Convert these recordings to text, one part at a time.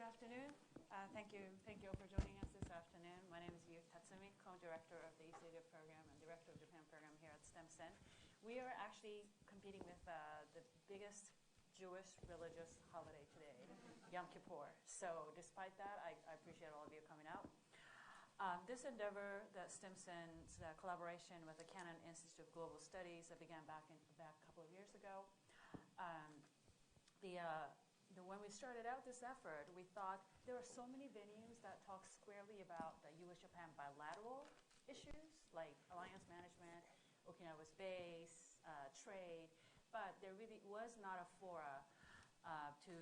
afternoon. Thank you all for joining us this afternoon. My name is Yu Tatsumi, co-director of the East Asia program and director of Japan program here at STEMCEN. We are actually competing with the biggest Jewish religious holiday today, Yom Kippur. So despite that, I appreciate all of you coming out. This endeavor, the STEMCEN's collaboration with the Canon Institute of Global Studies that began back a couple of years ago. When we started out this effort, we thought there are so many venues that talk squarely about the U.S.-Japan bilateral issues, like alliance management, Okinawa's base, trade, but there really was not a fora to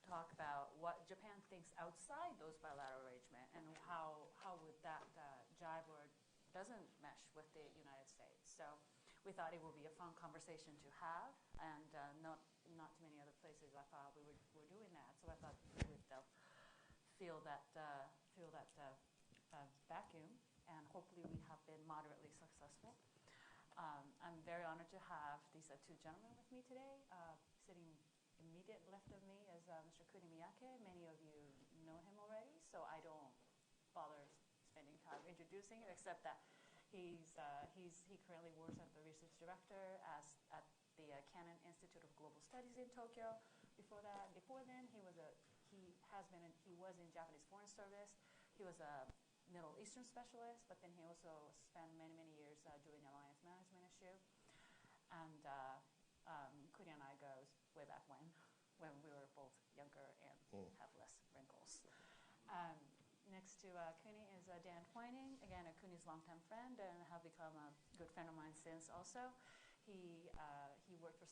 talk about what Japan thinks outside those bilateral arrangements and how would that jibe or doesn't mesh with the United States. So we thought it would be a fun conversation to have, and not too many other places I thought we were doing that. So I thought we would fill that vacuum, and hopefully we have been moderately successful. I'm very honored to have these two gentlemen with me today. Sitting immediate left of me is Mr. Kuni Miyake. Many of you know him already, so I don't bother spending time introducing him, except that he currently works as the research director at the Canon Institute of Global Studies in Tokyo. Before then, he was in Japanese Foreign Service. He was a Middle Eastern specialist, but then he also spent many years doing alliance management issue. And Kuni and I goes way back when we were both younger and have less wrinkles. Next to Kuni is Dan Twining. Again, Kuni's longtime friend and have become a good friend of mine since also. He worked for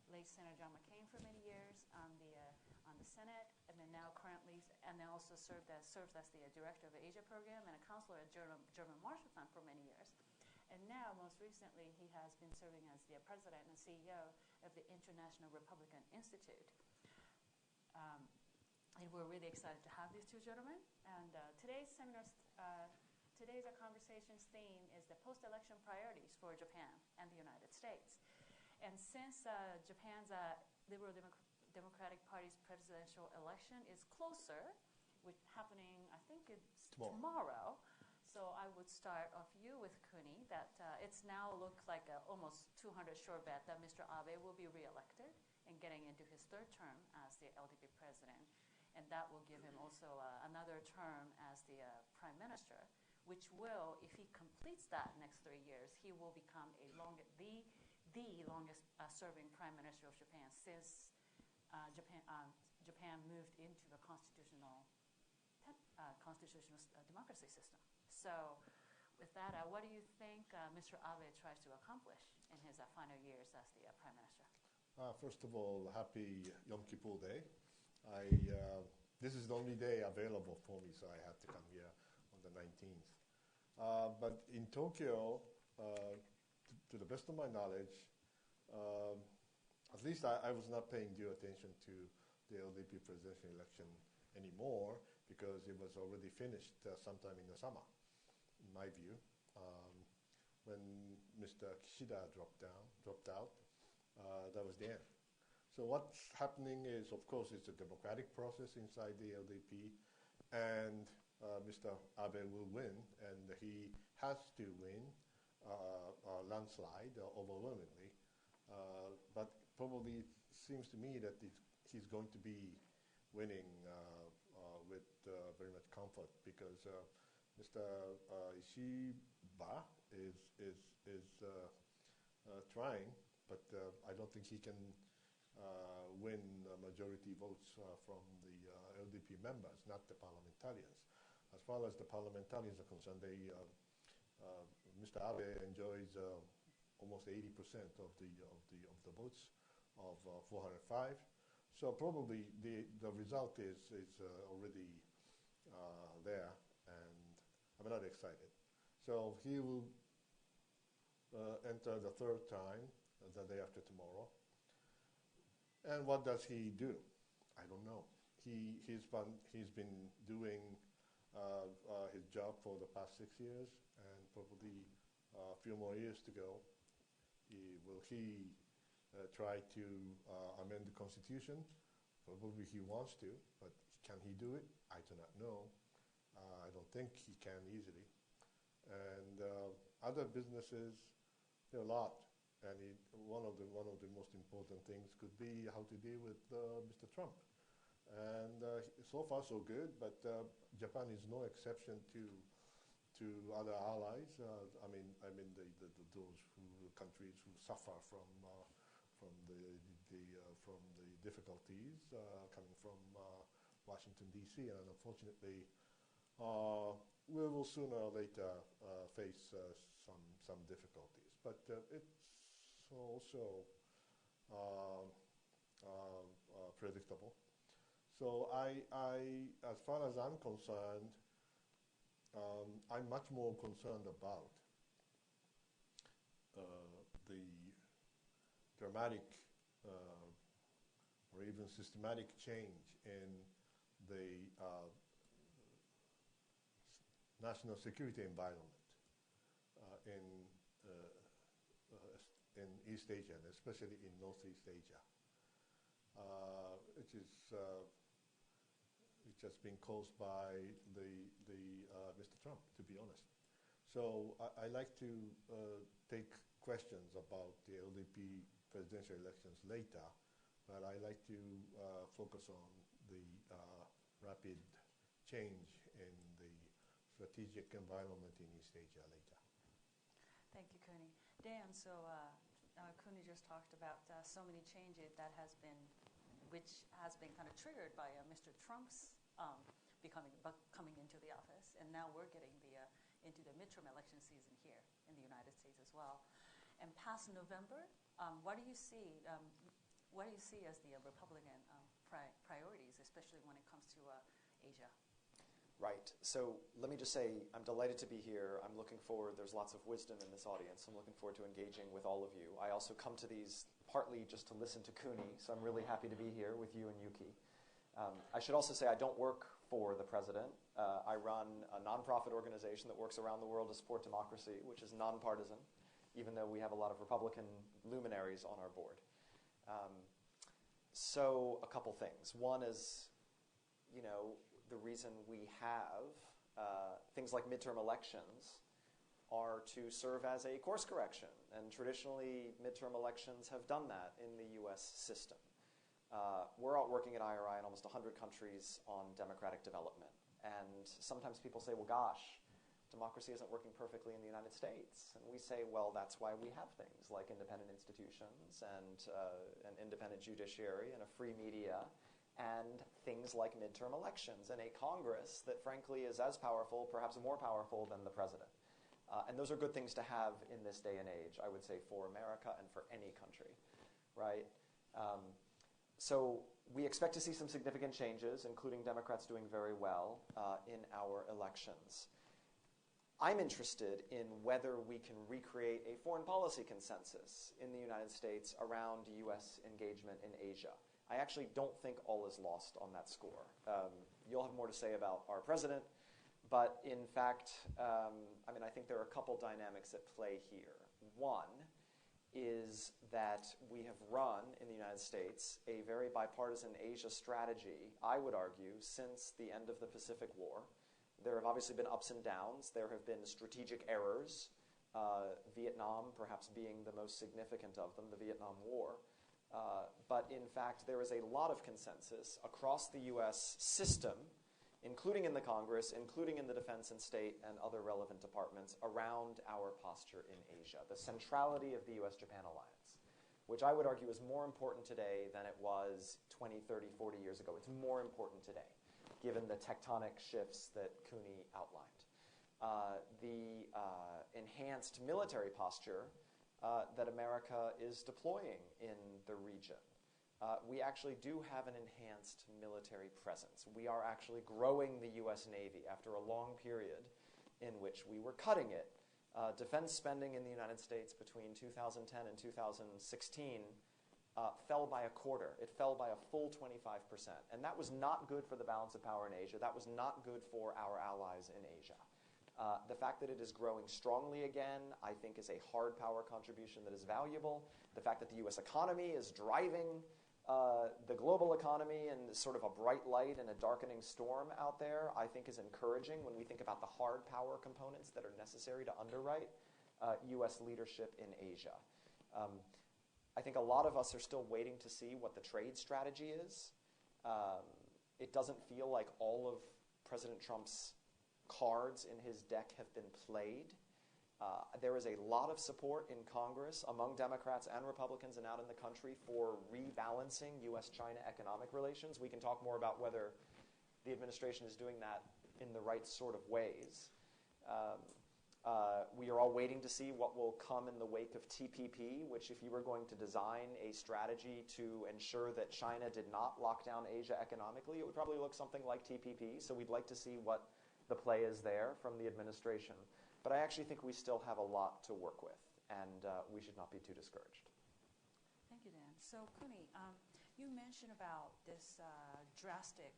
late Senator John McCain for many years on the Senate, and then now currently, and then also served as the director of the Asia program and a counselor at German Marshall Fund for many years. And now, most recently, he has been serving as the president and CEO of the International Republican Institute. And we're really excited to have these two gentlemen. And today's conversation's theme is the post-election priorities for Japan and the United States. And since Japan's Liberal Democratic Party's presidential election is closer, which happening, I think it's tomorrow. So I would start off with Kuni, that it's now looked like a almost 200 sure bet that Mr. Abe will be reelected and getting into his third term as the LDP president. And that will give him also another term as the prime minister, which will, if he completes that next 3 years, he will become the longest serving prime minister of Japan since Japan moved into a constitutional democracy system. So with that, what do you think Mr. Abe tries to accomplish in his final years as the prime minister? First of all, happy Yom Kippur Day. This is the only day available for me, so I had to come here on the 19th. But in Tokyo, to the best of my knowledge, at least I was not paying due attention to the LDP presidential election anymore because it was already finished sometime in the summer, in my view, when Mr. Kishida dropped out. That was the end. So what's happening is, of course, it's a democratic process inside the LDP, and Mr. Abe will win, and he has to win a landslide overwhelmingly. But probably it seems to me that he's going to be winning with very much comfort because Mr. Ishiba is trying, but I don't think he can win majority votes from the LDP members, not the parliamentarians. As far as the parliamentarians are concerned, Mr. Abe enjoys almost 80% of the votes of 405. So probably the result is already there, and I'm not excited. So he will enter the third time the day after tomorrow. And what does he do? I don't know. He's been doing his job for the past 6 years, and probably a few more years to go. Will he try to amend the constitution? Probably he wants to, but he Can he do it? I do not know. I don't think he can easily. And other businesses, there are a lot. And one of the most important things could be how to deal with Mr. Trump. And so far so good, but Japan is no exception to other allies. I mean those countries who suffer from the difficulties coming from Washington D.C. And unfortunately, we will sooner or later face some difficulties. But it's also predictable. So as far as I'm concerned, I'm much more concerned about the dramatic or even systematic change in the national security environment in East Asia, and especially in Northeast Asia, which has been caused by Mr. Trump, to be honest. So I like to take questions about the LDP presidential elections later, but I like to focus on the rapid change in the strategic environment in East Asia later. Thank you, Kuni. Dan, so Kuni just talked about so many changes that which has been kind of triggered by Mr. Trump's coming into the office, and now we're getting into the midterm election season here in the United States as well. And past November, what do you see? What do you see as the Republican priorities, especially when it comes to Asia? Right. So let me just say I'm delighted to be here. I'm looking forward. There's lots of wisdom in this audience. I'm looking forward to engaging with all of you. I also come to these partly just to listen to Kuni, so I'm really happy to be here with you and Yuki. I should also say I don't work for the president. I run a nonprofit organization that works around the world to support democracy, which is nonpartisan, even though we have a lot of Republican luminaries on our board. So a couple things. One is, the reason we have things like midterm elections are to serve as a course correction. And traditionally, midterm elections have done that in the U.S. system. We're out working at IRI in almost 100 countries on democratic development. And sometimes people say, well, gosh, democracy isn't working perfectly in the United States. And we say, well, that's why we have things like independent institutions and an independent judiciary and a free media and things like midterm elections and a Congress that, frankly, is as powerful, perhaps more powerful than the president. And those are good things to have in this day and age, I would say, for America and for any country, right? So we expect to see some significant changes, including Democrats doing very well in our elections. I'm interested in whether we can recreate a foreign policy consensus in the United States around U.S. engagement in Asia. I actually don't think all is lost on that score. You'll have more to say about our president, but in fact, I think there are a couple dynamics at play here. One is that we have run in the United States a very bipartisan Asia strategy, I would argue, since the end of the Pacific War. There have obviously been ups and downs. There have been strategic errors, Vietnam perhaps being the most significant of them, the Vietnam War. But in fact, there is a lot of consensus across the U.S. system, including in the Congress, including in the Defense and State and other relevant departments, around our posture in Asia, the centrality of the U.S.-Japan alliance, which I would argue is more important today than it was 20, 30, 40 years ago. It's more important today, given the tectonic shifts that Kuni outlined. The enhanced military posture that America is deploying in the region. We actually do have an enhanced military presence. We are actually growing the U.S. Navy after a long period in which we were cutting it. Defense spending in the United States between 2010 and 2016 fell by a quarter. It fell by a full 25%. And that was not good for the balance of power in Asia. That was not good for our allies in Asia. The fact that it is growing strongly again, I think, is a hard power contribution that is valuable. The fact that the U.S. economy is driving The global economy and sort of a bright light in a darkening storm out there, I think, is encouraging when we think about the hard power components that are necessary to underwrite U.S. leadership in Asia. I think a lot of us are still waiting to see what the trade strategy is. It doesn't feel like all of President Trump's cards in his deck have been played. There is a lot of support in Congress among Democrats and Republicans and out in the country for rebalancing U.S.-China economic relations. We can talk more about whether the administration is doing that in the right sort of ways. We are all waiting to see what will come in the wake of TPP, which if you were going to design a strategy to ensure that China did not lock down Asia economically, it would probably look something like TPP. So we'd like to see what the play is there from the administration. But I actually think we still have a lot to work with, and we should not be too discouraged. Thank you, Dan. So, Kuni, you mentioned about this drastic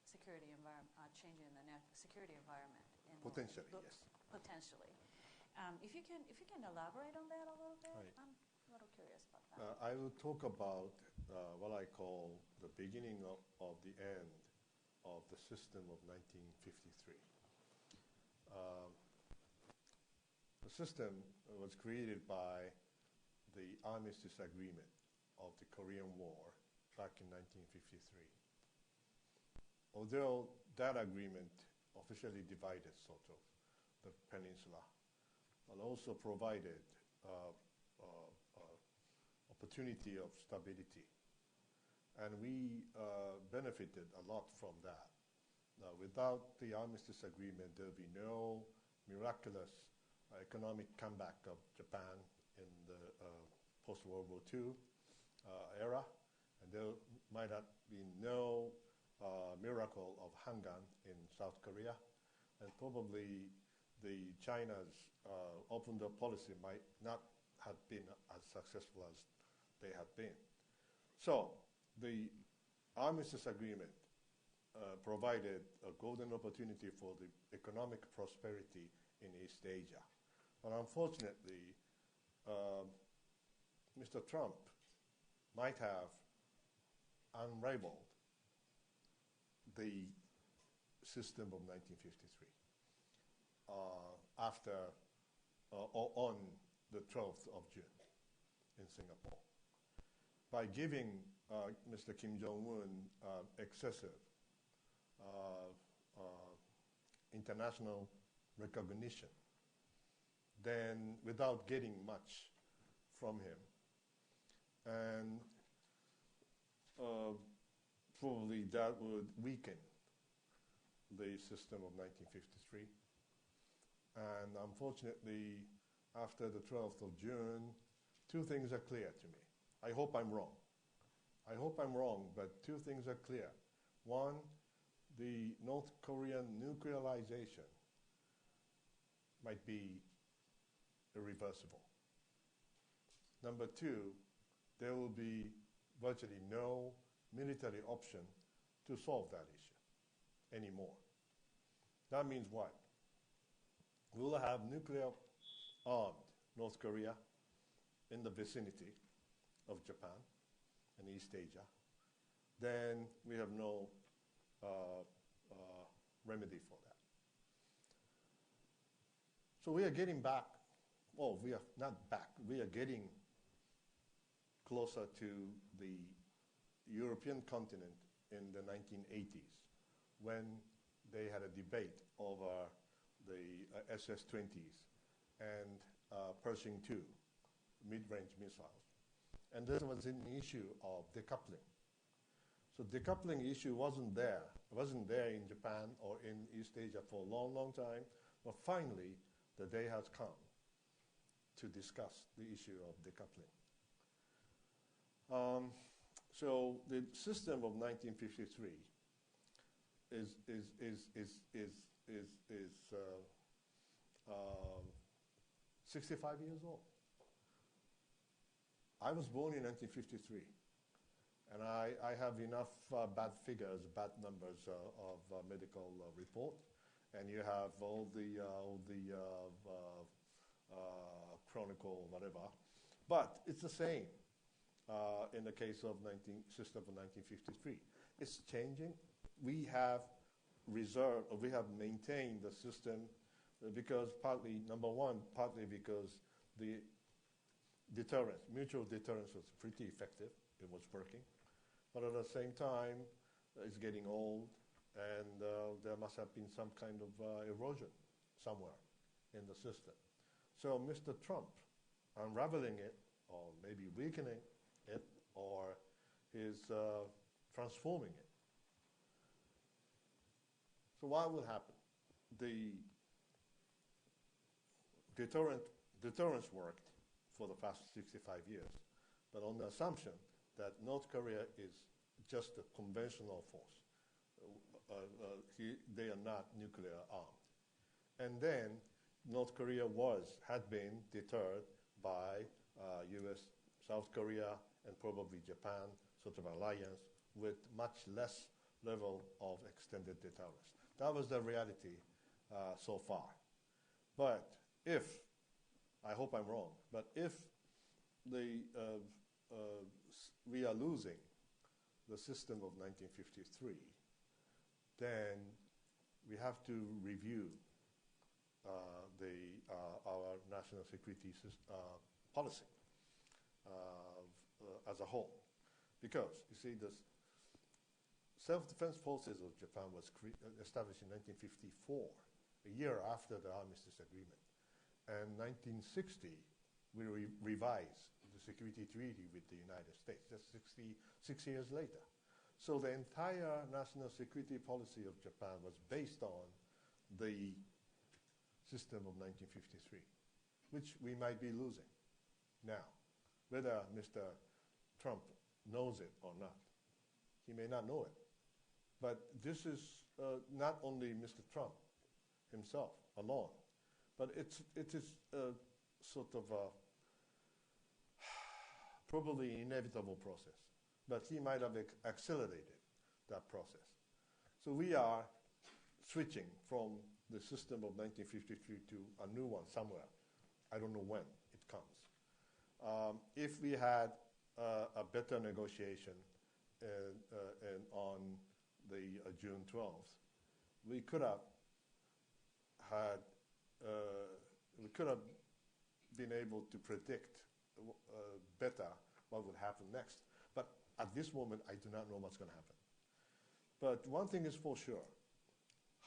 security environment, change in the security environment. Potentially, yes. Potentially. If you can elaborate on that a little bit, right. I'm a little curious about that. I will talk about what I call the beginning of the end of the system of 1953. The system was created by the Armistice Agreement of the Korean War back in 1953. Although that agreement officially divided sort of the peninsula, but also provided opportunity of stability. And we benefited a lot from that. Now, without the Armistice Agreement, there will be no miraculous economic comeback of Japan in the post-World War II era, and there might have been no miracle of Hangan in South Korea, and probably the China's open-door policy might not have been as successful as they had been. So the Armistice Agreement provided a golden opportunity for the economic prosperity in East Asia. But unfortunately, Mr. Trump might have unraveled the system of 1953 on the 12th of June in Singapore by giving Mr. Kim Jong-un excessive international recognition, then without getting much from him. And probably that would weaken the system of 1953. And unfortunately, after the 12th of June, two things are clear to me. I hope I'm wrong. I hope I'm wrong, but two things are clear. One, the North Korean nuclearization might be irreversible. Number two, there will be virtually no military option to solve that issue anymore. That means what? We'll have nuclear-armed North Korea in the vicinity of Japan and East Asia. Then we have no remedy for that. So we are getting back, well, we are not back, we are getting closer to the European continent in the 1980s when they had a debate over the SS-20s and Pershing II mid-range missiles. And there was an issue of decoupling. So decoupling issue wasn't there. It wasn't there in Japan or in East Asia for a long, long time. But finally, the day has come to discuss the issue of decoupling. So the system of 1953 is 65 years old. I was born in 1953, and I have enough bad figures, bad numbers of medical report, and you have all the chronicle, whatever. But it's the same. in the case of system of 1953. It's changing. We have maintained the system because partly because the mutual deterrence was pretty effective. It was working. But at the same time, it's getting old, and there must have been some kind of erosion somewhere in the system. So Mr. Trump, unraveling it, or maybe weakening it, or is transforming it. So what will happen? The deterrence worked for the past 65 years, but on the assumption that North Korea is just a conventional force. They are not nuclear armed. And then North Korea had been deterred by US, South Korea, and probably Japan, sort of alliance with much less level of extended deterrence. That was the reality so far. But if, I hope I'm wrong, but if we are losing the system of 1953, then we have to review our national security policy as a whole. Because, you see, the self-defense forces of Japan was established in 1954, a year after the Armistice Agreement. And 1960, we revised the security treaty with the United States, just 6 years later. So the entire national security policy of Japan was based on the system of 1953, which we might be losing now. Whether Mr. Trump knows it or not, he may not know it. But this is not only Mr. Trump himself alone, but it is sort of a probably inevitable process. But he might have accelerated that process. So we are switching from the system of 1953 to a new one somewhere. I don't know when it comes. If we had a better negotiation on the June 12th, we could have been able to predict better what would happen next. But at this moment, I do not know what's going to happen. But one thing is for sure: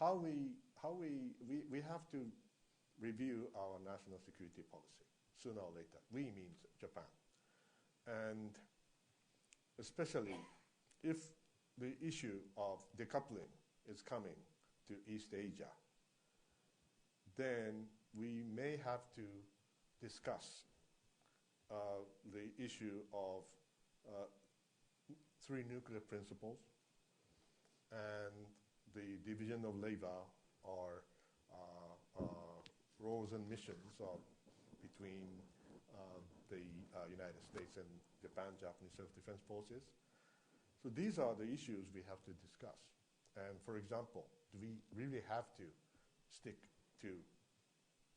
we have to review our national security policy sooner or later. We means Japan, and especially if the issue of decoupling is coming to East Asia, then we may have to discuss the issue of 3 nuclear principles and the division of labor or roles and missions between the United States and Japan, Japanese self-defense forces. So these are the issues we have to discuss. And for example, do we really have to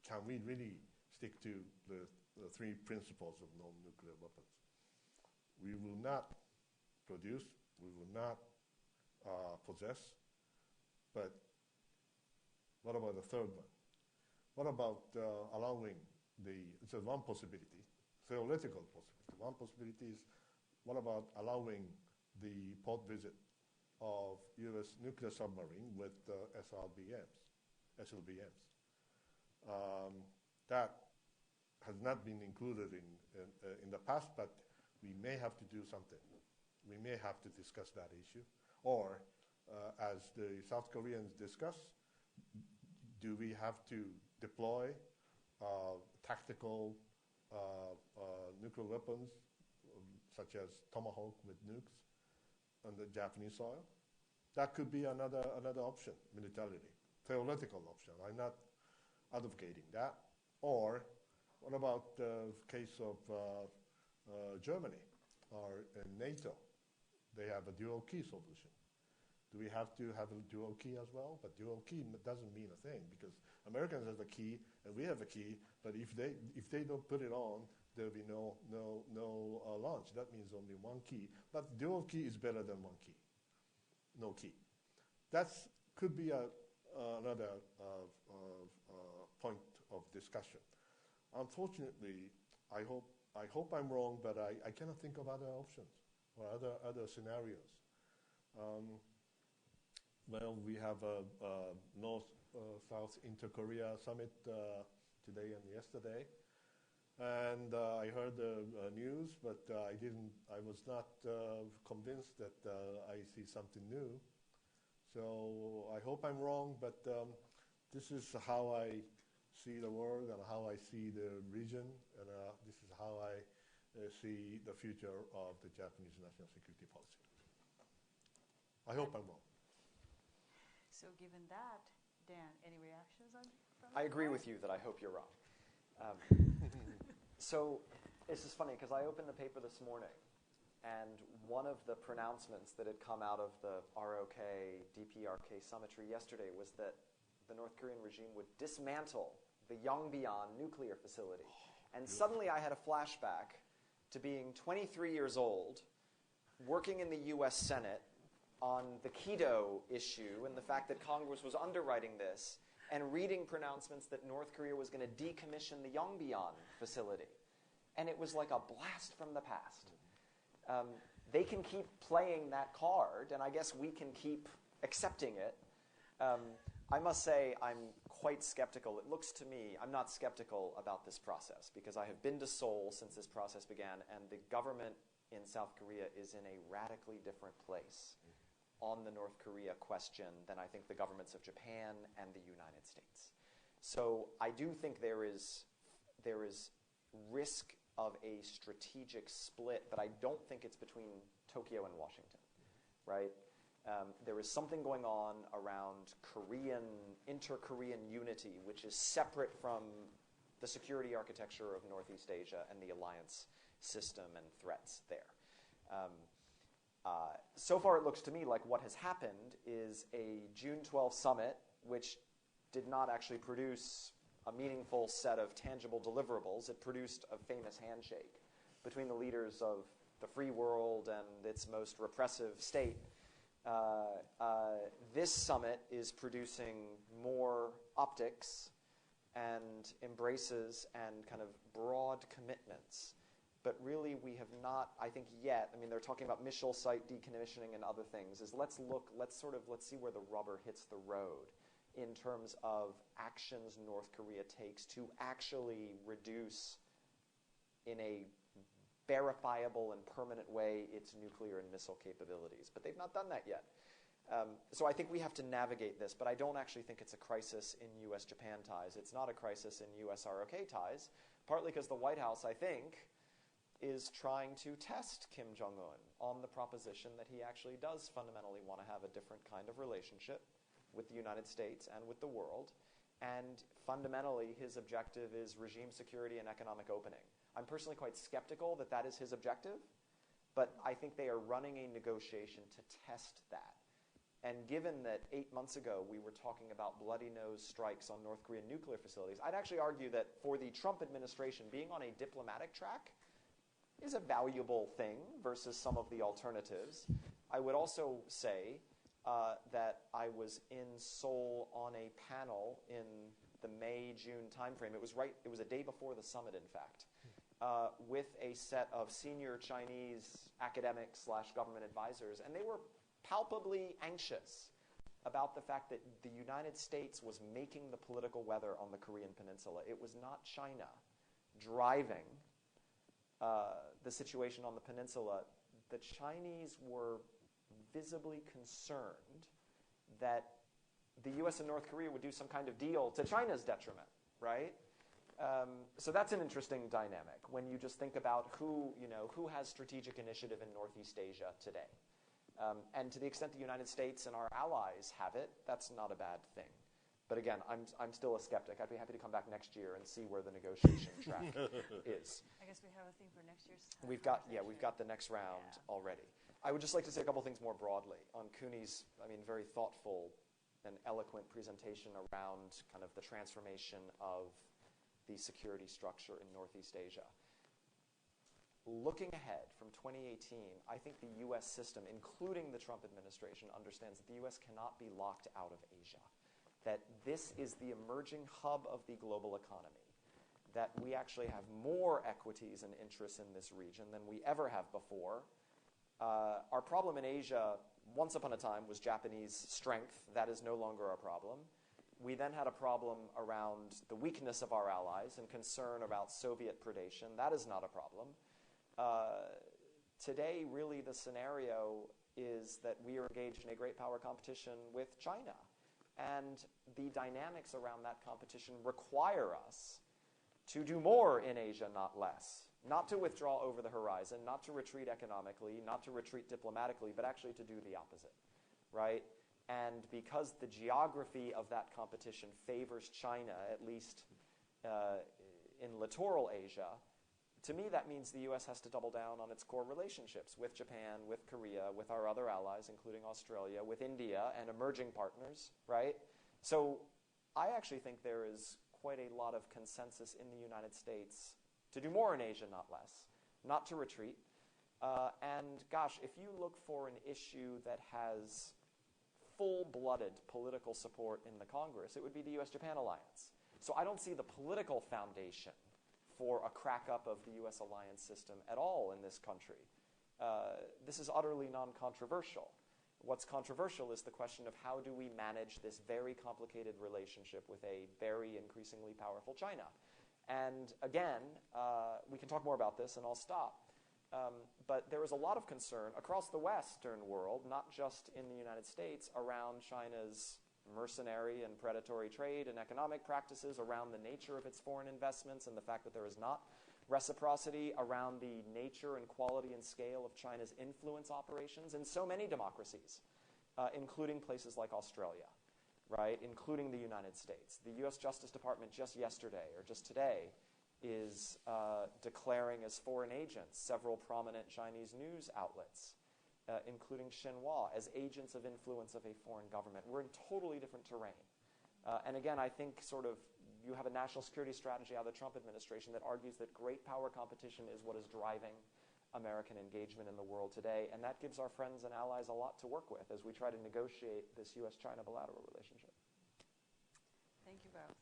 can we really stick to the 3 principles of non-nuclear weapons? We will not produce, we will not possess, but what about the third one? What about allowing it's one possibility, theoretical possibility. One possibility is, what about allowing the port visit of U.S. nuclear submarine with SLBMs? That has not been included in the past, but we may have to do something. We may have to discuss that issue. Or, as the South Koreans discuss, do we have to deploy tactical nuclear weapons, such as Tomahawk with nukes, on the Japanese soil? That could be another option militarily, theoretical option. I'm not advocating that. Or what about the case of Germany or NATO? They have a dual key solution. Do we have to have a dual key as well? But dual key doesn't mean a thing, because Americans have a key and we have a key, but if they don't put it on, there will be no launch. That means only one key. But dual key is better than one key. No key. That could be another point of discussion. Unfortunately, I hope I'm wrong, but I cannot think of other options or other scenarios. Well, we have a North-South Inter-Korea summit today and yesterday, and I heard the news, but I was not convinced that I see something new. So I hope I'm wrong, but this is how I see the world and how I see the region, and this is how I see the future of the Japanese national security policy. I hope I'm wrong. So given that, Dan, any reactions from I agree with you that I hope you're wrong. So this is funny because I opened the paper this morning, and one of the pronouncements that had come out of the ROK, DPRK summitry yesterday was that the North Korean regime would dismantle the Yongbyon nuclear facility. And suddenly I had a flashback to being 23 years old, working in the U.S. Senate on the Kido issue and the fact that Congress was underwriting this, and reading pronouncements that North Korea was going to decommission the Yongbyon facility. And it was like a blast from the past. They can keep playing that card, and I guess we can keep accepting it. I must say I'm quite skeptical. It looks to me, I'm not skeptical about this process because I have been to Seoul since this process began, and the government in South Korea is in a radically different place on the North Korea question than I think the governments of Japan and the United States. So I do think there is risk of a strategic split, but I don't think it's between Tokyo and Washington, right? There is something going on around inter-Korean unity, which is separate from the security architecture of Northeast Asia and the alliance system and threats there. So far, it looks to me like what has happened is a June 12 summit, which did not actually produce a meaningful set of tangible deliverables. It produced a famous handshake between the leaders of the free world and its most repressive state. This summit is producing more optics and embraces and kind of broad commitments. But really, we have not, I think, yet. I mean, they're talking about missile site decommissioning and other things. Let's see where the rubber hits the road in terms of actions North Korea takes to actually reduce, in a verifiable and permanent way, its nuclear and missile capabilities. But they've not done that yet. So I think we have to navigate this, but I don't actually think it's a crisis in U.S.-Japan ties. It's not a crisis in U.S.-ROK ties, partly because the White House, I think, is trying to test Kim Jong-un on the proposition that he actually does fundamentally want to have a different kind of relationship with the United States and with the world. And fundamentally, his objective is regime security and economic opening. I'm personally quite skeptical that that is his objective, but I think they are running a negotiation to test that. And given that 8 months ago we were talking about bloody-nose strikes on North Korean nuclear facilities, I'd actually argue that for the Trump administration, being on a diplomatic track is a valuable thing versus some of the alternatives. I would also say that I was in Seoul on a panel in the May-June timeframe. It was a day before the summit, in fact, with a set of senior Chinese academic/government advisors, and they were palpably anxious about the fact that the United States was making the political weather on the Korean Peninsula. It was not China driving the situation on the peninsula. The Chinese were visibly concerned that the U.S. and North Korea would do some kind of deal to China's detriment, right? So that's an interesting dynamic when you just think about who has strategic initiative in Northeast Asia today. And to the extent the United States and our allies have it, that's not a bad thing. But again, I'm still a skeptic. I'd be happy to come back next year and see where the negotiation track is. I guess we have a theme for next year's. We've got the next round already. I would just like to say a couple things more broadly on Cooney's, very thoughtful and eloquent presentation around kind of the transformation of the security structure in Northeast Asia. looking ahead from 2018, I think the U.S. system, including the Trump administration, understands that the U.S. cannot be locked out of Asia, that this is the emerging hub of the global economy, that we actually have more equities and interests in this region than we ever have before. Our problem in Asia, once upon a time, was Japanese strength. That is no longer a problem. We then had a problem around the weakness of our allies and concern about Soviet predation. That is not a problem. Today, really, the scenario is that we are engaged in a great power competition with China. And the dynamics around that competition require us to do more in Asia, not less. Not to withdraw over the horizon, not to retreat economically, not to retreat diplomatically, but actually to do the opposite, right? And because the geography of that competition favors China, at least in littoral Asia, to me that means the U.S. has to double down on its core relationships with Japan, with Korea, with our other allies, including Australia, with India, and emerging partners, right? So I actually think there is quite a lot of consensus in the United States to do more in Asia, not less, not to retreat. And gosh, if you look for an issue that has full-blooded political support in the Congress, it would be the U.S.-Japan alliance. So I don't see the political foundation for a crack-up of the U.S. alliance system at all in this country. This is utterly non-controversial. What's controversial is the question of how do we manage this very complicated relationship with a very increasingly powerful China. And again, we can talk more about this, and I'll stop. But there is a lot of concern across the Western world, not just in the United States, around China's mercenary and predatory trade and economic practices, around the nature of its foreign investments and the fact that there is not reciprocity, around the nature and quality and scale of China's influence operations in so many democracies, including places like Australia, right, including the United States. The U.S. Justice Department just yesterday, or just today, is declaring as foreign agents several prominent Chinese news outlets, including Xinhua, as agents of influence of a foreign government. We're in totally different terrain. And again, I think sort of you have a national security strategy out of the Trump administration that argues that great power competition is what is driving American engagement in the world today. And that gives our friends and allies a lot to work with as we try to negotiate this U.S.-China bilateral relationship. Thank you both.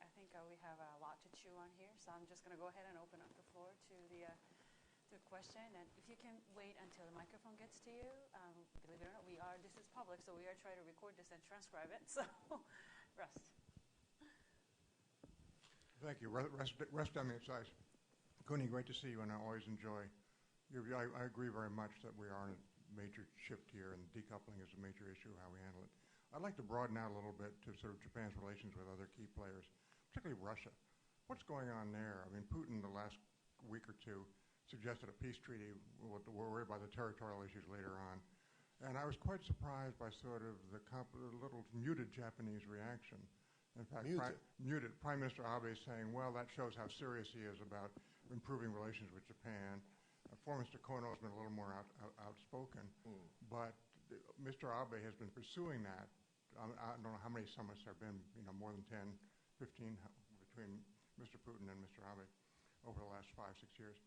I think we have a lot to chew on here, so I'm just going to go ahead and open up the floor to the question. And if you can wait until the microphone gets to you, believe it or not, this is public, so we are trying to record this and transcribe it. So, Russ. Thank you. Russ Deming, Cooney, great to see you, and I always enjoy your view. I agree very much that we are in a major shift here, and decoupling is a major issue, how we handle it. I'd like to broaden out a little bit to sort of Japan's relations with other key players, particularly Russia. What's going on there? I mean, Putin, the last week or two, suggested a peace treaty. We'll worry about the territorial issues later on. And I was quite surprised by sort of the little muted Japanese reaction. In fact, muted. Prime Minister Abe saying, well, that shows how serious he is about improving relations with Japan. Former Mr. Kono has been a little more outspoken. But Mr. Abe has been pursuing that. I don't know how many summits there have been, more than 10, 15 between Mr. Putin and Mr. Abe over the last 5, 6 years.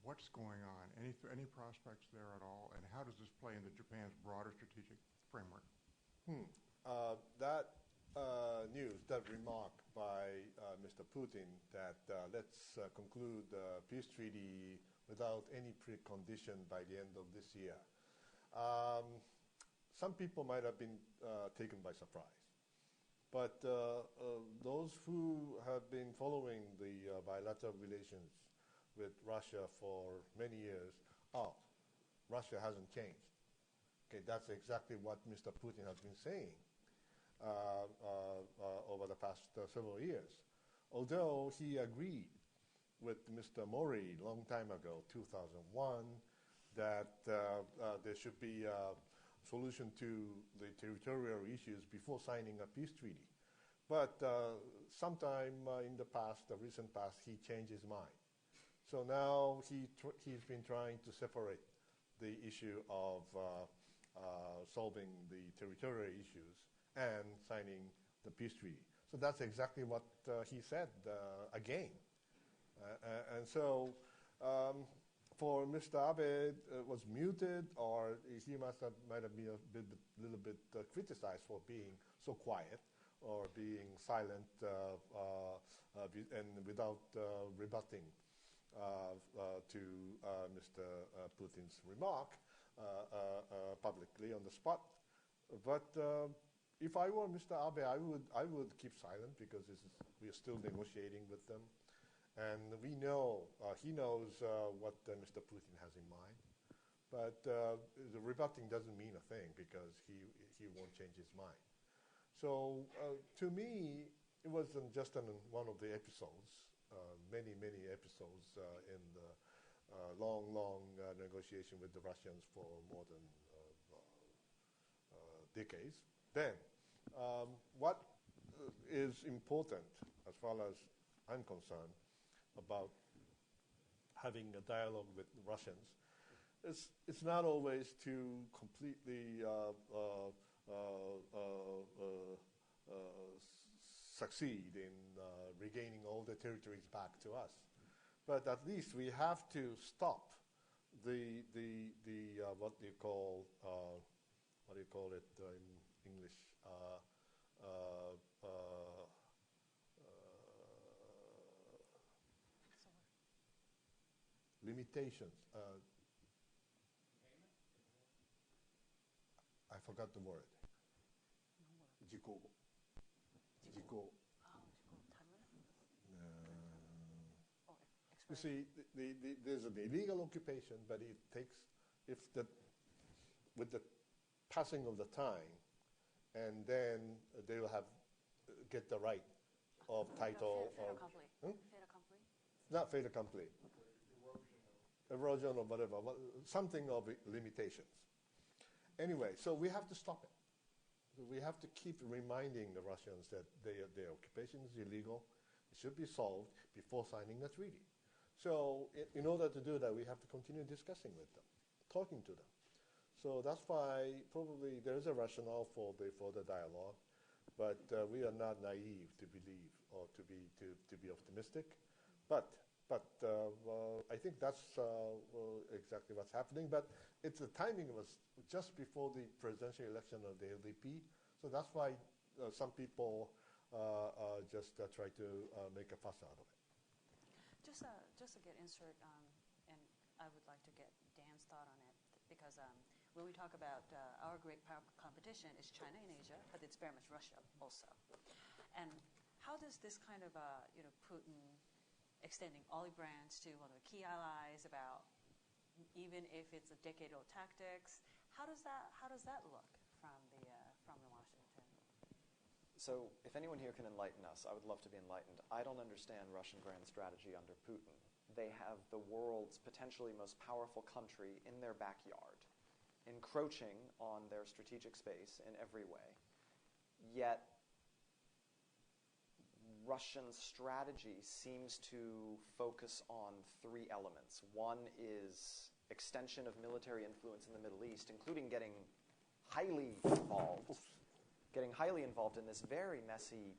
What's going on? Any prospects there at all? And how does this play into Japan's broader strategic framework? That news, that remark by Mr. Putin that let's conclude the peace treaty without any precondition by the end of this year. Some people might have been taken by surprise. But those who have been following the bilateral relations with Russia for many years, Russia hasn't changed. Okay, that's exactly what Mr. Putin has been saying over the past several years. Although he agreed with Mr. Mori a long time ago, 2001, that there should be a solution to the territorial issues before signing a peace treaty. But sometime in the past, the recent past, he changed his mind. So now he's been trying to separate the issue of solving the territorial issues and signing the peace treaty. So that's exactly what he said again. And so for Mr. Abe was muted, or he might have been little bit criticized for being so quiet or being silent and without rebutting to Mr. Putin's remark publicly on the spot. But if I were Mr. Abe, I would keep silent because we are still negotiating with them. And we know, he knows what Mr. Putin has in mind. But the rebutting doesn't mean a thing because he won't change his mind. So to me, it wasn't just one of the episodes, many episodes in the long negotiation with the Russians for more than decades. Then, what is important as far as I'm concerned about having a dialogue with the Russians, it's not always to completely succeed in regaining all the territories back to us, but at least we have to stop the what do you call it in English? Limitations. I forgot the word. Jiko. You see, there's an illegal occupation, but it takes, with the passing of the time, and then they will get the right of title. Fait accompli. Fait accompli. Not fait accompli. Erosion or whatever, something of limitations. Anyway, so we have to stop it. We have to keep reminding the Russians that their occupation is illegal. It should be solved before signing the treaty. So in order to do that, we have to continue discussing with them, talking to them. So that's why probably there is a rationale for the dialogue, but we are not naive to believe or to be optimistic. But I think that's exactly what's happening. But the timing was just before the presidential election of the LDP, so that's why some people just try to make a fuss out of it. Just to get insert, and I would like to get Dan's thought on it, because when we talk about our great power competition, it's China and Asia, but it's very much Russia also. And how does this kind of Putin extending olive branch to one of the key allies, about even if it's a decade-old tactics, how does that look from Washington? So if anyone here can enlighten us, I would love to be enlightened. I don't understand Russian grand strategy under Putin. They have the world's potentially most powerful country in their backyard, encroaching on their strategic space in every way. Yet Russian strategy seems to focus on three elements. One is extension of military influence in the Middle East, including getting highly involved in this very messy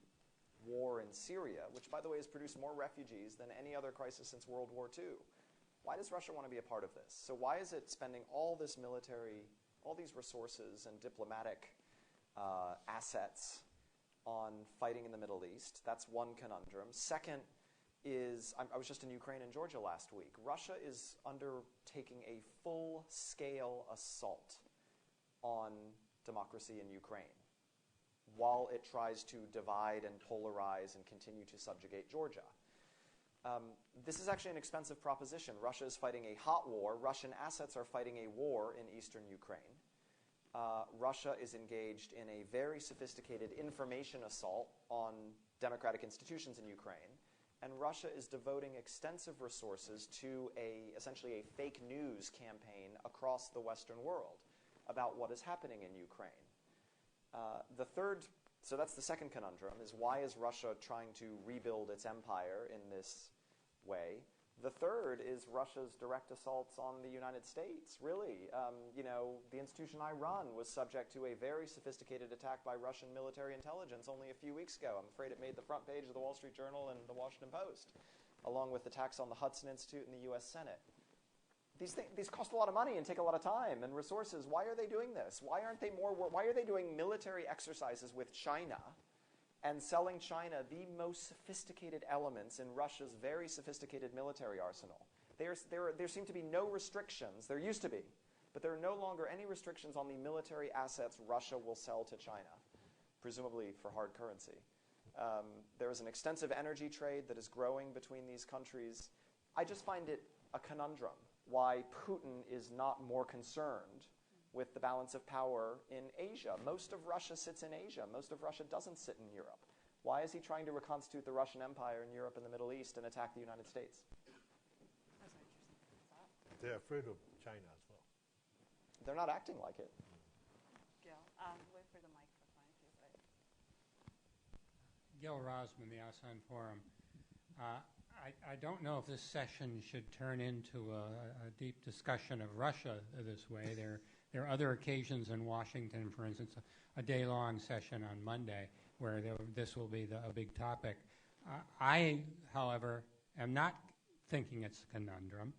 war in Syria, which, by the way, has produced more refugees than any other crisis since World War II. Why does Russia want to be a part of this? So why is it spending all this military, all these resources and diplomatic assets on fighting in the Middle East? That's one conundrum. Second is, I was just in Ukraine and Georgia last week. Russia is undertaking a full-scale assault on democracy in Ukraine while it tries to divide and polarize and continue to subjugate Georgia. This is actually an expensive proposition. Russia is fighting a hot war. Russian assets are fighting a war in eastern Ukraine. Russia is engaged in a very sophisticated information assault on democratic institutions in Ukraine. And Russia is devoting extensive resources to essentially a fake news campaign across the Western world about what is happening in Ukraine. So that's the second conundrum, is why is Russia trying to rebuild its empire in this way? The third is Russia's direct assaults on the United States. Really, the institution I run was subject to a very sophisticated attack by Russian military intelligence only a few weeks ago. I'm afraid it made the front page of the Wall Street Journal and the Washington Post, along with attacks on the Hudson Institute and the U.S. Senate. These cost a lot of money and take a lot of time and resources. Why are they doing this? Why are they doing military exercises with China and selling China the most sophisticated elements in Russia's very sophisticated military arsenal? There seem to be no restrictions. There used to be. But there are no longer any restrictions on the military assets Russia will sell to China, presumably for hard currency. There is an extensive energy trade that is growing between these countries. I just find it a conundrum why Putin is not more concerned with the balance of power in Asia. Most of Russia sits in Asia. Most of Russia doesn't sit in Europe. Why is he trying to reconstitute the Russian Empire in Europe and the Middle East and attack the United States? That's an interesting thought. They're afraid of China as well. They're not acting like it. Gil, wait for the microphone, please. Gil Rosman, the ASEAN Forum. I don't know if this session should turn into a deep discussion of Russia this way. There are other occasions in Washington, for instance, a day-long session on Monday where this will be a big topic. I, however, am not thinking it's a conundrum.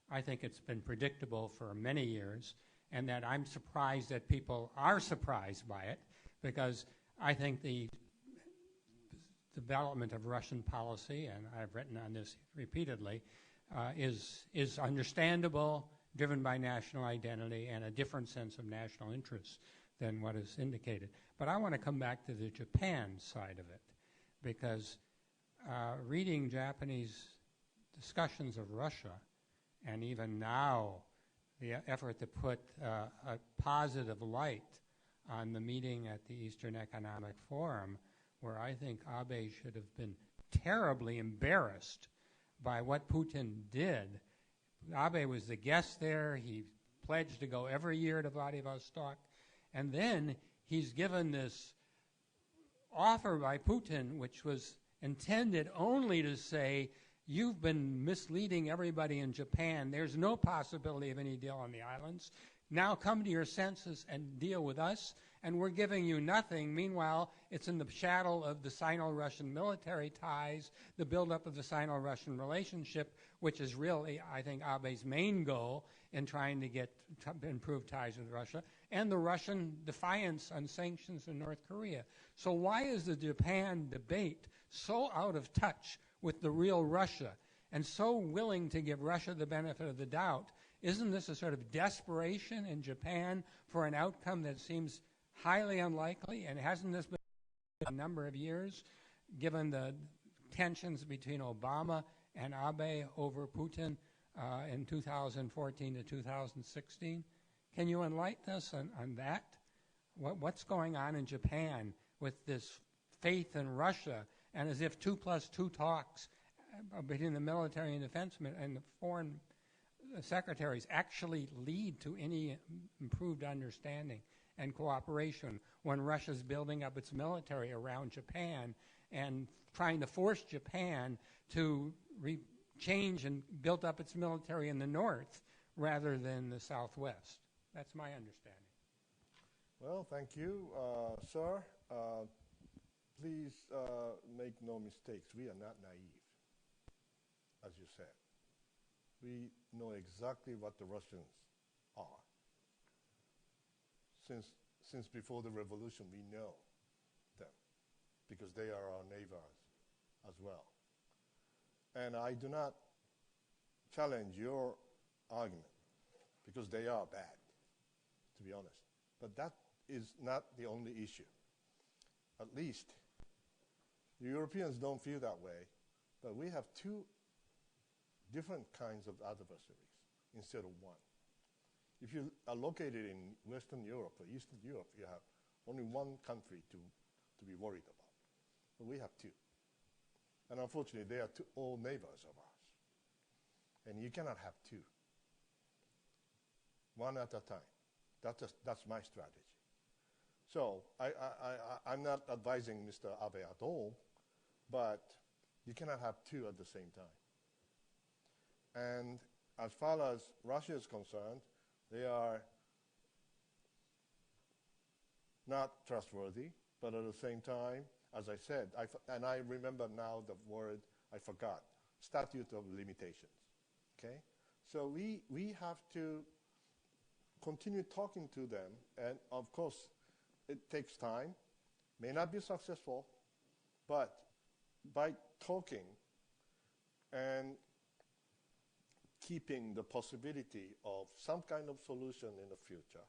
I think it's been predictable for many years, and that I'm surprised that people are surprised by it, because I think the development of Russian policy, and I've written on this repeatedly, is understandable, driven by national identity and a different sense of national interest than what is indicated. But I want to come back to the Japan side of it, because reading Japanese discussions of Russia, and even now the effort to put a positive light on the meeting at the Eastern Economic Forum, where I think Abe should have been terribly embarrassed by what Putin did. Abe was the guest there. He pledged to go every year to Vladivostok. And then he's given this offer by Putin, which was intended only to say, you've been misleading everybody in Japan. There's no possibility of any deal on the islands. Now come to your senses and deal with us, and we're giving you nothing. Meanwhile, it's in the shadow of the Sino-Russian military ties, the buildup of the Sino-Russian relationship, which is really, I think, Abe's main goal in trying to get improved ties with Russia, and the Russian defiance on sanctions in North Korea. So why is the Japan debate so out of touch with the real Russia and so willing to give Russia the benefit of the doubt? Isn't this a sort of desperation in Japan for an outcome that seems highly unlikely? And hasn't this been a number of years, given the tensions between Obama and Abe over Putin in 2014 to 2016? Can you enlighten us on that? What's going on in Japan with this faith in Russia, and as if 2+2 talks between the military and defense and the foreign secretaries actually lead to any improved understanding and cooperation when Russia's building up its military around Japan and trying to force Japan to change and build up its military in the north rather than the southwest? That's my understanding. Well, thank you, sir. Please make no mistakes. We are not naive, as you said. We know exactly what the Russians are. Since before the revolution, we know them because they are our neighbors as well. And I do not challenge your argument because they are bad, to be honest. But that is not the only issue. At least the Europeans don't feel that way, but we have two different kinds of adversaries instead of one. If you are located in Western Europe or Eastern Europe, you have only one country to be worried about. But we have two. And unfortunately, they are all neighbors of ours. And you cannot have two. One at a time. That's my strategy. So I'm not advising Mr. Abe at all, but you cannot have two at the same time. And as far as Russia is concerned, they are not trustworthy, but at the same time, as I said, and I remember now the word I forgot, statute of limitations, okay? So we have to continue talking to them, and of course, it takes time, may not be successful, but by talking and keeping the possibility of some kind of solution in the future,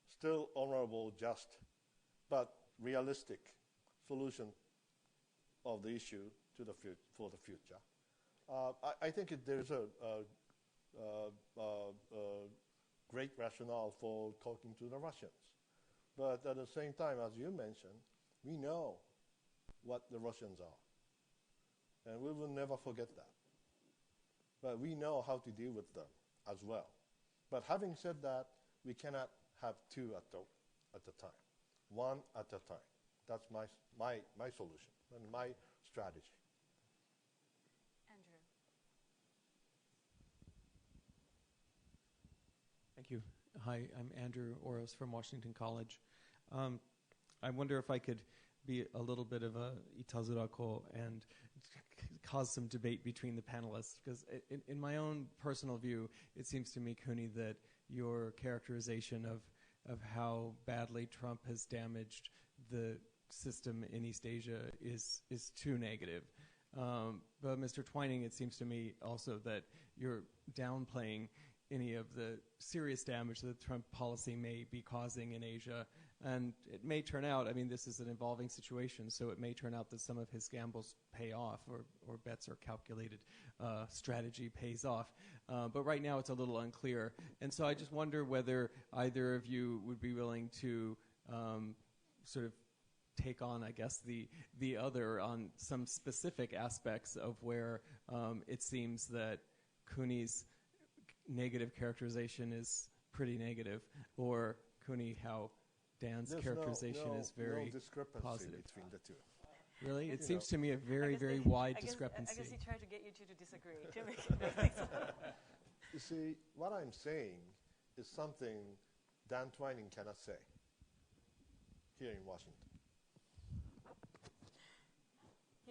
still honorable, just, but realistic solution of the issue for the future. I think there's a great rationale for talking to the Russians. But at the same time, as you mentioned, we know what the Russians are. And we will never forget that. But we know how to deal with them as well. But having said that, we cannot have two at a time. One at a time. That's my solution and my strategy. Andrew. Thank you. Hi, I'm Andrew Oros from Washington College. I wonder if I could be a little bit of a itazurako and cause some debate between the panelists, because in my own personal view, it seems to me, Kuni, that your characterization of how badly Trump has damaged the system in East Asia is too negative. But Mr. Twining, it seems to me also that you're downplaying any of the serious damage that Trump policy may be causing in Asia. And it may turn out, I mean, this is an evolving situation, so it may turn out that some of his gambles pay off, or bets are calculated, strategy pays off. But right now it's a little unclear. And so I just wonder whether either of you would be willing to sort of take on, I guess, the other on some specific aspects of where it seems that Kuni's negative characterization is pretty negative, or Kuni, how Dan's characterization is very positive. Between the two. Really? It seems to me a very, very wide discrepancy. I guess he tried to get you two to disagree. To make it make sense. You see, what I'm saying is something Dan Twining cannot say here in Washington.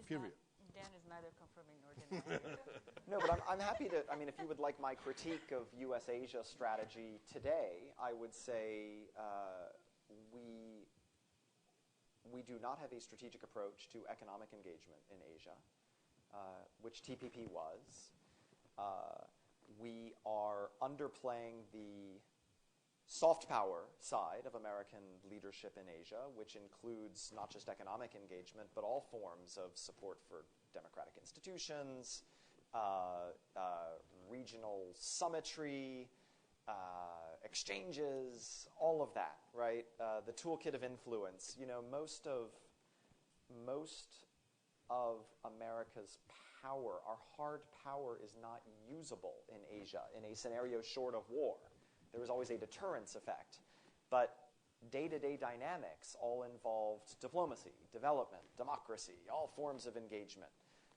Period. Dan is neither confirming nor denying. No, but I'm happy to, I mean, if you would like my critique of U.S.-Asia strategy today, I would say we do not have a strategic approach to economic engagement in Asia, which TPP was. We are underplaying the soft power side of American leadership in Asia, which includes not just economic engagement, but all forms of support for democratic institutions, regional summitry, exchanges, all of that, right? The toolkit of influence. You know, most of America's power, our hard power, is not usable in Asia in a scenario short of war. There was always a deterrence effect. But day-to-day dynamics all involved diplomacy, development, democracy, all forms of engagement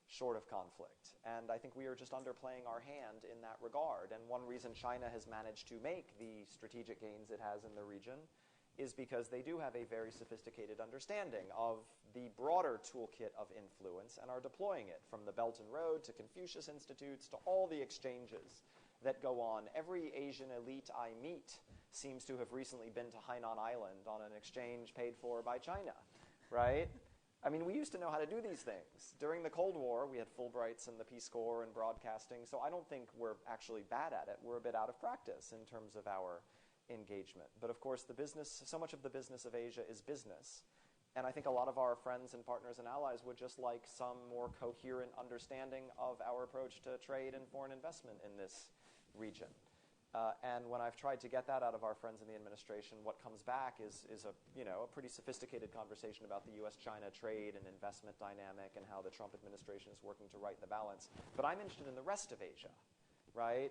short of conflict. And I think we are just underplaying our hand in that regard. And one reason China has managed to make the strategic gains it has in the region is because they do have a very sophisticated understanding of the broader toolkit of influence and are deploying it, from the Belt and Road to Confucius Institutes to all the exchanges that go on. Every Asian elite I meet seems to have recently been to Hainan Island on an exchange paid for by China, right? I mean, we used to know how to do these things. During the Cold War, we had Fulbrights and the Peace Corps and broadcasting, so I don't think we're actually bad at it. We're a bit out of practice in terms of our engagement. But of course, the business, so much of the business of Asia is business. And I think a lot of our friends and partners and allies would just like some more coherent understanding of our approach to trade and foreign investment in this region. And when I've tried to get that out of our friends in the administration, what comes back is a pretty sophisticated conversation about the U.S.-China trade and investment dynamic and how the Trump administration is working to right the balance. But I'm interested in the rest of Asia, right?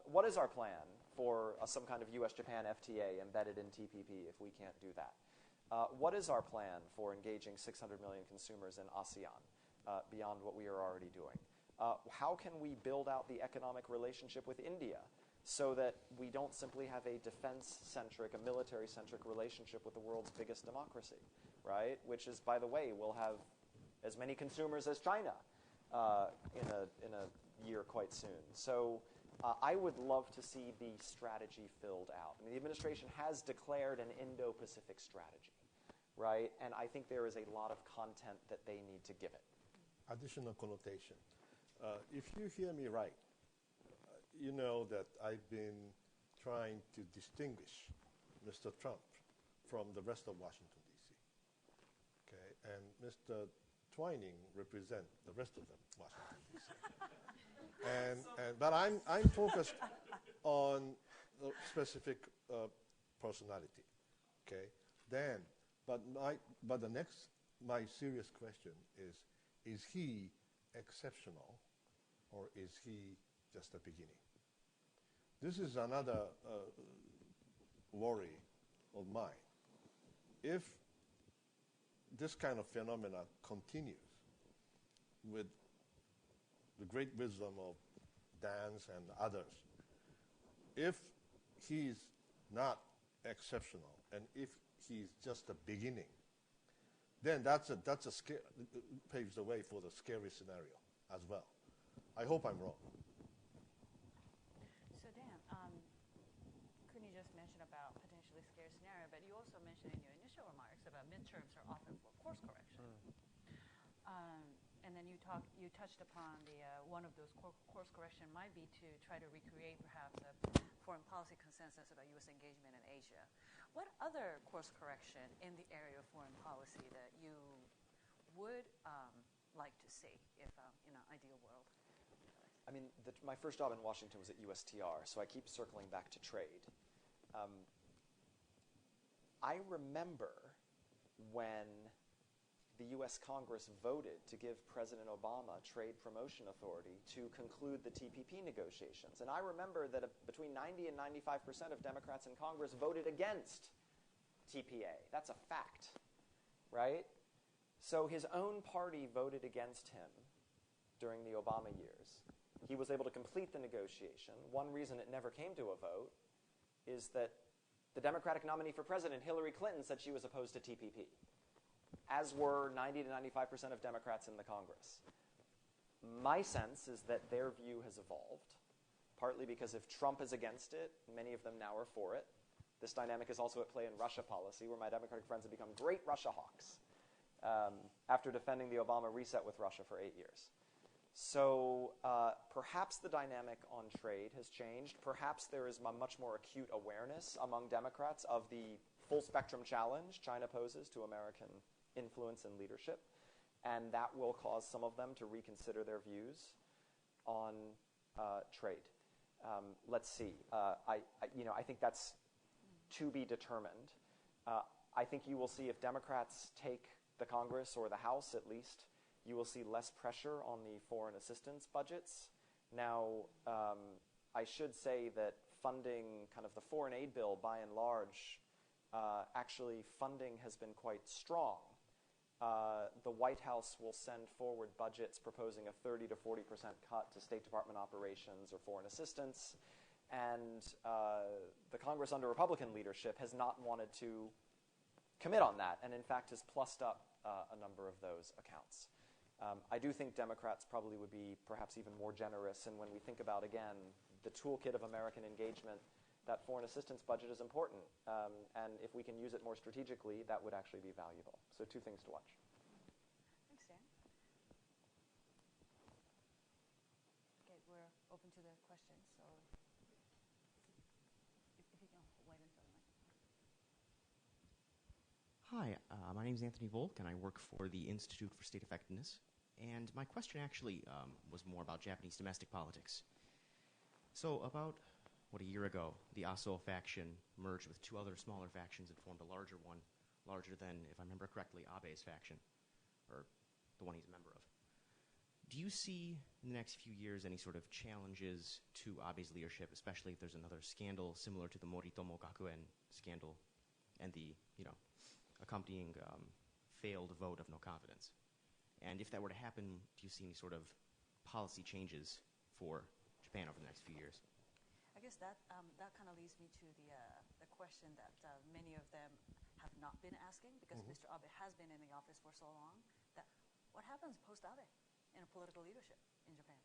What is our plan for some kind of U.S.-Japan FTA embedded in TPP if we can't do that? What is our plan for engaging 600 million consumers in ASEAN beyond what we are already doing? How can we build out the economic relationship with India so that we don't simply have a defense-centric, a military-centric relationship with the world's biggest democracy, right? Which is, by the way, will have as many consumers as China in a year quite soon. So I would love to see the strategy filled out. I mean, the administration has declared an Indo-Pacific strategy, right? And I think there is a lot of content that they need to give it. Additional connotation. If you hear me right, you know that I've been trying to distinguish Mr. Trump from the rest of Washington, D.C. Okay, and Mr. Twining represent the rest of the Washington, D.C. But I'm focused on the specific personality. Okay, but my serious question is he exceptional, or is he just a beginning? This is another worry of mine. If this kind of phenomena continues with the great wisdom of Dan's and others, if he's not exceptional and if he's just a beginning, then that's a paves the way for the scary scenario as well. I hope I'm wrong. So Dan, Kuni just mentioned about potentially scary scenario, but you also mentioned in your initial remarks about midterms are often for course correction. And then you touched upon one of those course correction might be to try to recreate perhaps a foreign policy consensus about U.S. engagement in Asia. What other course correction in the area of foreign policy that you would like to see if in an ideal world? I mean, my first job in Washington was at USTR, so I keep circling back to trade. I remember when the U.S. Congress voted to give President Obama trade promotion authority to conclude the TPP negotiations. And I remember that between 90 and 95% of Democrats in Congress voted against TPA. That's a fact, right? So his own party voted against him during the Obama years. He was able to complete the negotiation. One reason it never came to a vote is that the Democratic nominee for president, Hillary Clinton, said she was opposed to TPP, as were 90 to 95% of Democrats in the Congress. My sense is that their view has evolved, partly because if Trump is against it, many of them now are for it. This dynamic is also at play in Russia policy, where my Democratic friends have become great Russia hawks after defending the Obama reset with Russia for 8 years. So perhaps the dynamic on trade has changed. Perhaps there is a much more acute awareness among Democrats of the full spectrum challenge China poses to American influence and leadership, and that will cause some of them to reconsider their views on trade. Let's see. I think that's to be determined. I think you will see if Democrats take the Congress, or the House at least, you will see less pressure on the foreign assistance budgets. Now, I should say that funding, kind of the foreign aid bill by and large, actually funding has been quite strong. The White House will send forward budgets proposing a 30 to 40% cut to State Department operations or foreign assistance, and the Congress under Republican leadership has not wanted to commit on that, and in fact has plussed up a number of those accounts. I do think Democrats probably would be perhaps even more generous, and when we think about, again, the toolkit of American engagement, that foreign assistance budget is important, and if we can use it more strategically, that would actually be valuable. So 2 things to watch. Thanks, Dan. Okay, we're open to the questions, so if you can wait until the mic. Hi, my name is Anthony Volk, and I work for the Institute for State Effectiveness. And my question actually was more about Japanese domestic politics. So about, a year ago, the Aso faction merged with 2 other smaller factions and formed a larger one, larger than, if I remember correctly, Abe's faction, or the one he's a member of. Do you see in the next few years any sort of challenges to Abe's leadership, especially if there's another scandal similar to the Moritomo Gakuen scandal and the, accompanying failed vote of no confidence? And if that were to happen, do you see any sort of policy changes for Japan over the next few years? I guess that kind of leads me to the question that many of them have not been asking, because Mr. Abe has been in the office for so long, that what happens post-Abe in political leadership in Japan?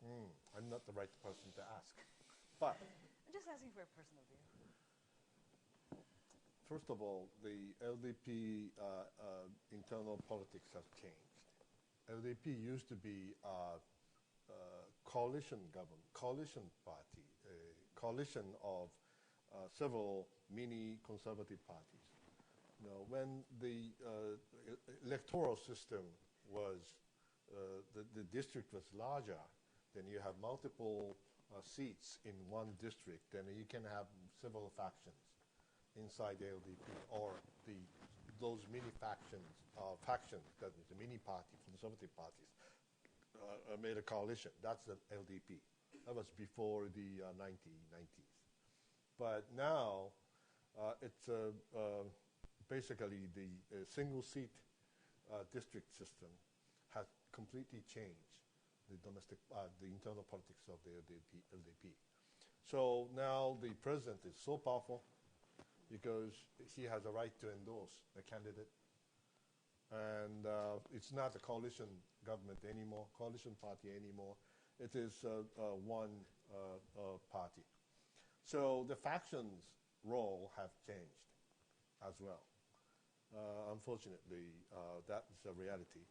I'm not the right person to ask. But I'm just asking for a personal view. first of all, the LDP internal politics has changed. LDP used to be a coalition government, coalition party, a coalition of several mini conservative parties. You know, when the electoral system was, the district was larger, then you have multiple seats in one district, then you can have several factions inside the LDP, or those mini factions, that is the mini party, conservative parties, made a coalition. That's the LDP. That was before the 1990s. But now it's basically the single seat district system has completely changed the internal politics of the LDP. So now the president is so powerful because he has a right to endorse a candidate. And it's not a coalition government anymore, coalition party anymore. It is one party. So the factions' role have changed as well. Unfortunately, that's a reality.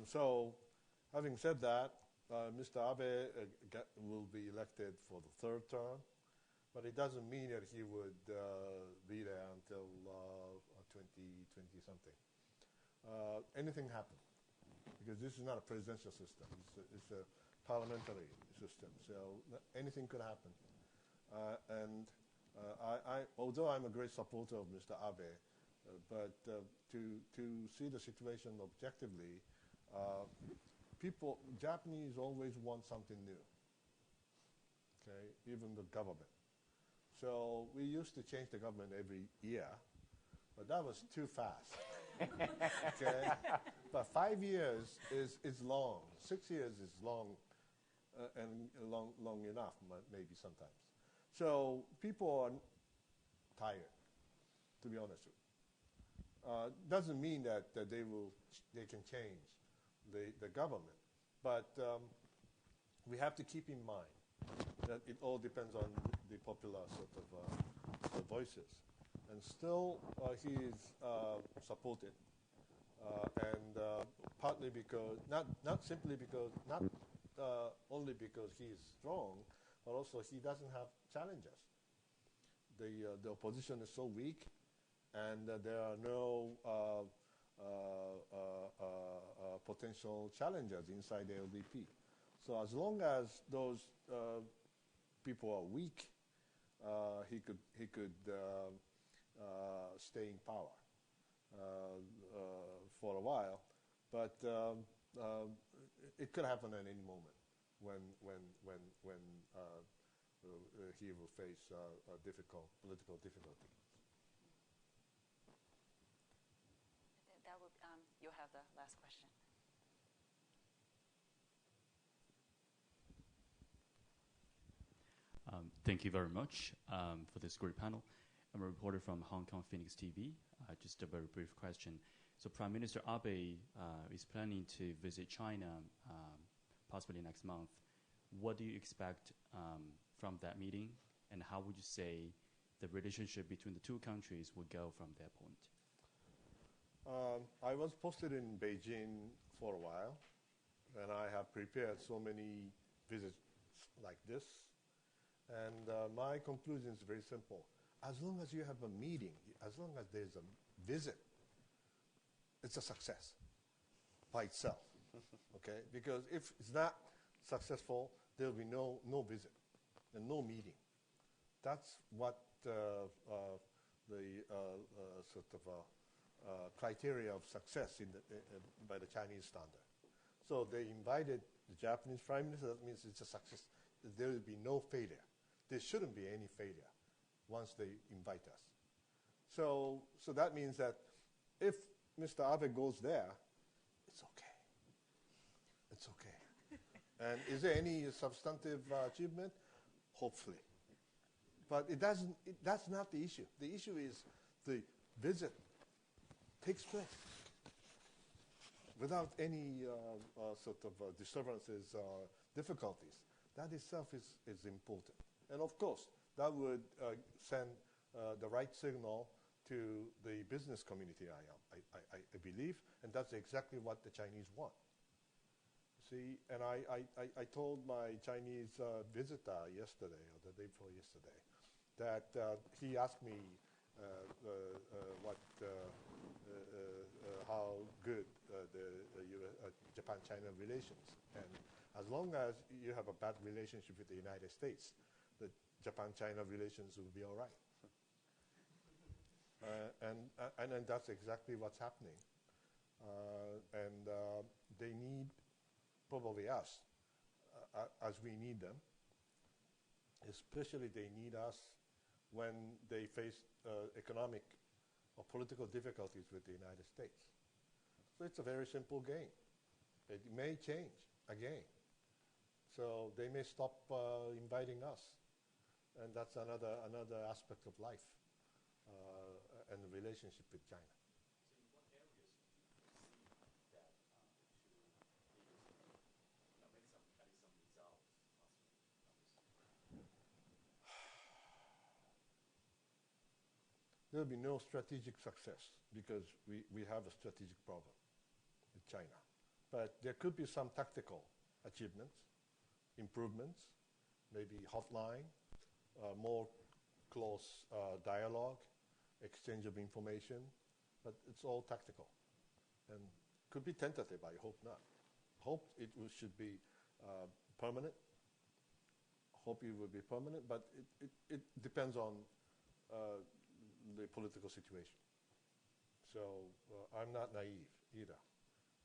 So having said that, Mr. Abe will be elected for the third term, but it doesn't mean that he would be there until 2020-something. Anything happens, because this is not a presidential system. It's a parliamentary system, so anything could happen. Although I'm a great supporter of Mr. Abe, but to see the situation objectively, Japanese always want something new, okay, even the government. So we used to change the government every year, but that was too fast. Okay? But 5 years is long. 6 years is long, and long enough, maybe sometimes. So people are tired, to be honest with you. Doesn't mean that they can change the government, but we have to keep in mind that it all depends on the popular sort of voices. And still, he is supported, and partly because, not simply because, not only because he is strong, but also he doesn't have challenges. The opposition is so weak, and there are no potential challengers inside the LDP. So as long as those people are weak, he could stay in power for a while, but it could happen at any moment when he will face a difficult political difficulty. That would, you'll have the last question. Thank you very much for this great panel. I'm a reporter from Hong Kong Phoenix TV. Just a very brief question. So Prime Minister Abe is planning to visit China possibly next month. What do you expect from that meeting, and how would you say the relationship between the two countries would go from that point? I was posted in Beijing for a while, and I have prepared so many visits like this. And my conclusion is very simple. As long as you have a meeting, as long as there's a visit, it's a success by itself, okay? Because if it's not successful, there'll be no visit and no meeting. That's what the sort of criteria of success by the Chinese standard. So they invited the Japanese Prime Minister. That means it's a success. There will be no failure. There shouldn't be any failure once they invite us. So that means that if Mr. Abe goes there, it's okay. It's okay. And is there any substantive achievement? Hopefully. But that's not the issue. The issue is the visit takes place without any sort of disturbances or difficulties. That itself is important. And of course, that would send the right signal to the business community, I believe, and that's exactly what the Chinese want. See, and I told my Chinese visitor yesterday, or the day before yesterday, that he asked me how good the Japan-China relations. And as long as you have a bad relationship with the United States, the Japan-China relations will be all right. And that's exactly what's happening. And they need probably us as we need them. Especially they need us when they face economic or political difficulties with the United States. So it's a very simple game. It may change again. So they may stop inviting us. And that's another aspect of life and the relationship with China. So in what areas do you see that make some results There will be no strategic success because we have a strategic problem with China. But there could be some tactical achievements, improvements, maybe hotline, more close dialogue, exchange of information, but it's all tactical. And could be tentative, I hope not. Hope it should be permanent. Hope it will be permanent, but it depends on the political situation. So I'm not naive either.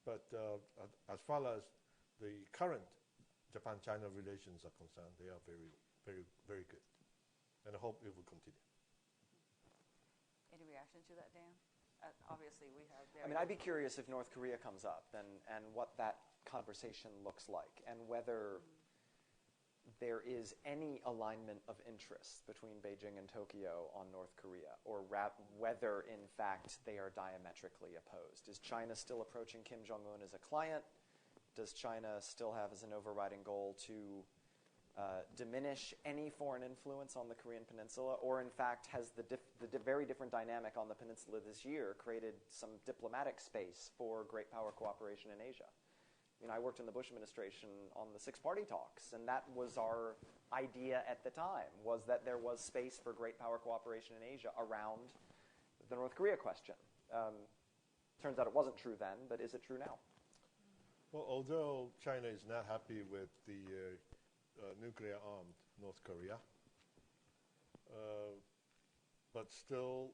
But as far as the current Japan-China relations are concerned, they are very, very, very good. And I hope it will continue. Any reaction to that, Dan? Obviously, we have very... I mean, I'd be curious if North Korea comes up and what that conversation looks like and whether there is any alignment of interest between Beijing and Tokyo on North Korea, or whether, in fact, they are diametrically opposed. Is China still approaching Kim Jong-un as a client? Does China still have as an overriding goal to diminish any foreign influence on the Korean Peninsula? Or, in fact, has the very different dynamic on the peninsula this year created some diplomatic space for great power cooperation in Asia? I mean, I worked in the Bush administration on the six-party talks, and that was our idea at the time, was that there was space for great power cooperation in Asia around the North Korea question. Turns out it wasn't true then, but is it true now? Well, although China is not happy with the nuclear-armed North Korea, but still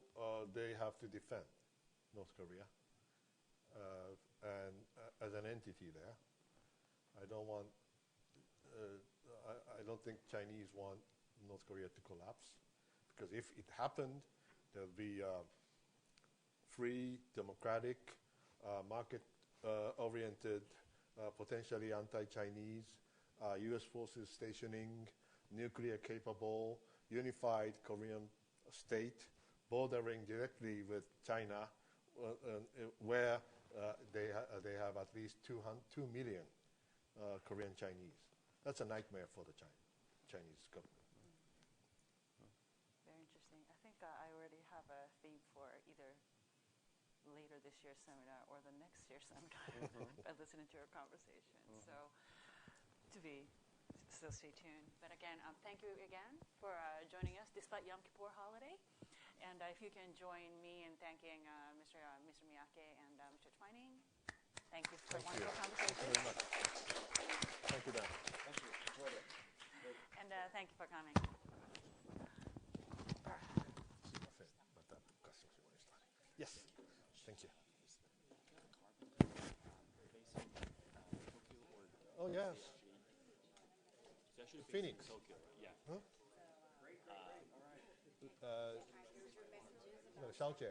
they have to defend North Korea. And as an entity there, I don't think Chinese want North Korea to collapse, because if it happened, there'll be free, democratic, market-oriented, potentially anti-Chinese U.S. forces stationing, nuclear-capable, unified Korean state bordering directly with China, where they have at least 2 million Korean Chinese. That's a nightmare for the Chinese government. Very interesting. I think I already have a theme for either later this year's seminar or the next year's seminar by listening to your conversation. So stay tuned. But again, thank you again for joining us despite Yom Kippur holiday. And if you can join me in thanking Mr. Miyake and Mr. Twining. Thank you for a wonderful conversation. Thank you very much. Thank you, Dan. Thank you. Enjoyed it. And thank you for coming. Yes. Thank you. Oh, yes. Phoenix. Tokyo, yeah. Huh? No, Xiaojie.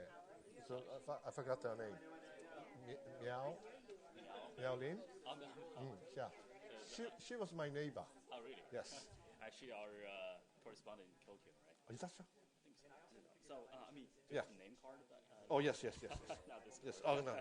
So I forgot her name. Miao Lin? Yeah. She was my neighbor. Oh, really? Yes. Actually, our correspondent in Tokyo, right? Oh, is that so? I think so. So, I mean, Yeah. the name card? Oh, yes. Not this Yes. Oh, no.